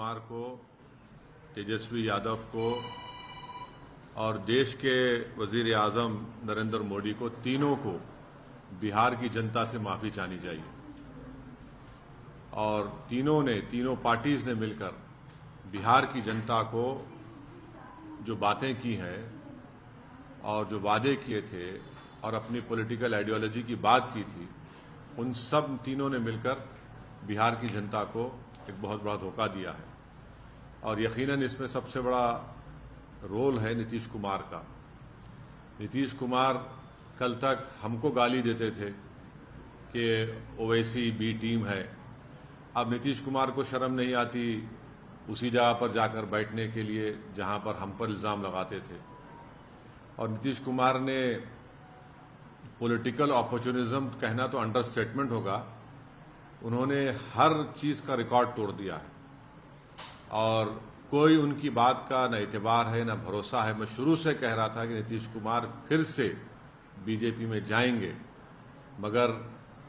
कुमार को, तेजस्वी यादव को और देश के वजीर आजम नरेंद्र मोदी को, तीनों को बिहार की जनता से माफी चाहनी चाहिए। और तीनों पार्टीज ने मिलकर बिहार की जनता को जो बातें की हैं और जो वादे किए थे और अपनी पॉलिटिकल आइडियोलॉजी की बात की थी, उन सब तीनों ने मिलकर बिहार की जनता को एक बहुत बड़ा धोखा दिया है। और यकीनन इसमें सबसे बड़ा रोल है नीतीश कुमार का। नीतीश कुमार कल तक हमको गाली देते थे कि ओवैसी बी टीम है। अब नीतीश कुमार को शर्म नहीं आती उसी जगह पर जाकर बैठने के लिए जहां पर हम पर इल्जाम लगाते थे। और नीतीश कुमार ने पॉलिटिकल अपॉर्चुनिज्म कहना तो अंडरस्टेटमेंट होगा, उन्होंने हर चीज का रिकॉर्ड तोड़ दिया है और कोई उनकी बात का न एतबार है न भरोसा है। मैं शुरू से कह रहा था कि नीतीश कुमार फिर से बीजेपी में जाएंगे, मगर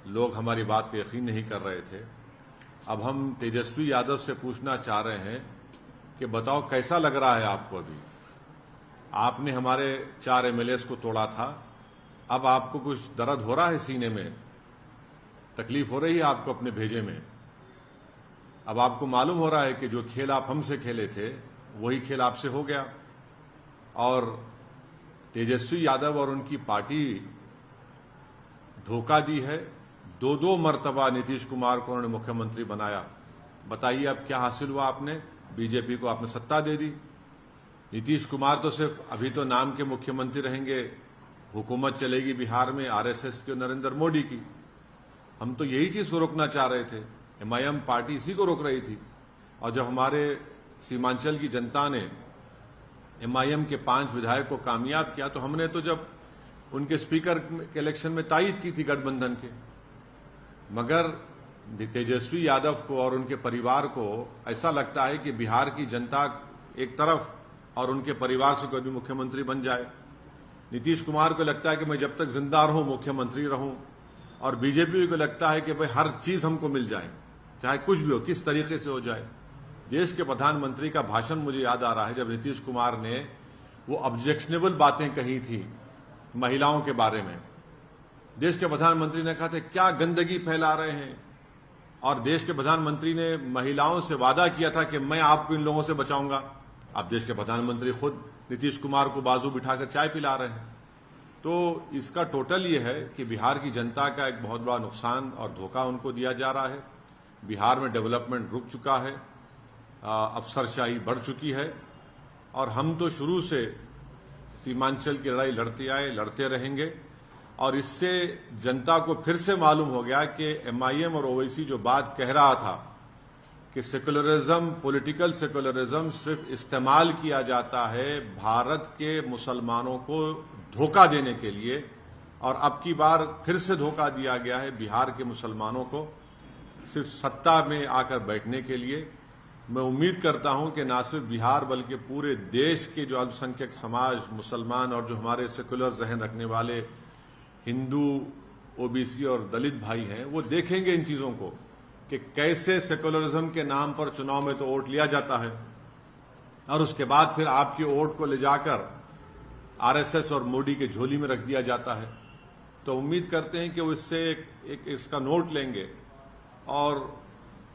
लोग हमारी बात पर यकीन नहीं कर रहे थे। अब हम तेजस्वी यादव से पूछना चाह रहे हैं कि बताओ कैसा लग रहा है आपको? अभी आपने हमारे 4 एमएलएस को तोड़ा था, अब आपको कुछ दर्द हो रहा है सीने में? तकलीफ हो रही है आपको अपने भेजे में? अब आपको मालूम हो रहा है कि जो खेल आप हमसे खेले थे वही खेल आपसे हो गया। और तेजस्वी यादव और उनकी पार्टी धोखा दी है। 2 मर्तबा नीतीश कुमार को उन्होंने मुख्यमंत्री बनाया। बताइए अब क्या हासिल हुआ आपने? बीजेपी को आपने सत्ता दे दी। नीतीश कुमार तो सिर्फ अभी तो नाम के मुख्यमंत्री रहेंगे, हुकूमत चलेगी बिहार में आरएसएस की और नरेंद्र मोदी की। हम तो यही चीज को रोकना चाह रहे थे, एमआईएम पार्टी इसी को रोक रही थी। और जब हमारे सीमांचल की जनता ने एमआईएम के 5 विधायक को कामयाब किया, तो हमने तो जब उनके स्पीकर के इलेक्शन में तायद की थी गठबंधन के। मगर तेजस्वी यादव को और उनके परिवार को ऐसा लगता है कि बिहार की जनता एक तरफ और उनके परिवार से कोई भी मुख्यमंत्री बन जाए। नीतीश कुमार को लगता है कि मैं जब तक जिंदा रहूं मुख्यमंत्री रहूं, और बीजेपी को लगता है कि भाई हर चीज हमको मिल जाए, चाहे कुछ भी हो, किस तरीके से हो जाए। देश के प्रधानमंत्री का भाषण मुझे याद आ रहा है, जब नीतीश कुमार ने वो ऑब्जेक्शनेबल बातें कही थी महिलाओं के बारे में। देश के प्रधानमंत्री ने कहा था क्या गंदगी फैला रहे हैं, और देश के प्रधानमंत्री ने महिलाओं से वादा किया था कि मैं आपको इन लोगों से बचाऊंगा। अब देश के प्रधानमंत्री खुद नीतीश कुमार को बाजू बिठाकर चाय पिला रहे हैं। तो इसका टोटल ये है कि बिहार की जनता का एक बहुत बड़ा नुकसान और धोखा उनको दिया जा रहा है। बिहार में डेवलपमेंट रुक चुका है, अफसरशाही बढ़ चुकी है, और हम तो शुरू से सीमांचल की लड़ाई लड़ते आए, लड़ते रहेंगे। और इससे जनता को फिर से मालूम हो गया कि एमआईएम और ओवैसी जो बात कह रहा था कि सेकुलरिज्म, पॉलिटिकल सेकुलरिज्म सिर्फ इस्तेमाल किया जाता है भारत के मुसलमानों को धोखा देने के लिए, और अब की बार फिर से धोखा दिया गया है बिहार के मुसलमानों को सिर्फ सत्ता में आकर बैठने के लिए। मैं उम्मीद करता हूं कि न सिर्फ बिहार बल्कि पूरे देश के जो अल्पसंख्यक समाज, मुसलमान और जो हमारे सेकुलर जहन रखने वाले हिंदू, ओबीसी और दलित भाई हैं, वो देखेंगे इन चीजों को कि कैसे सेकुलरिज्म के नाम पर चुनाव में तो वोट लिया जाता है और उसके बाद फिर आपकी वोट को ले जाकर आरएसएस और मोदी के झोली में रख दिया जाता है। तो उम्मीद करते हैं कि वो इससे एक इसका नोट लेंगे और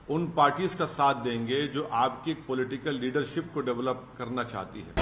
उन पार्टीज का साथ देंगे जो आपकी पॉलिटिकल लीडरशिप को डेवलप करना चाहती है।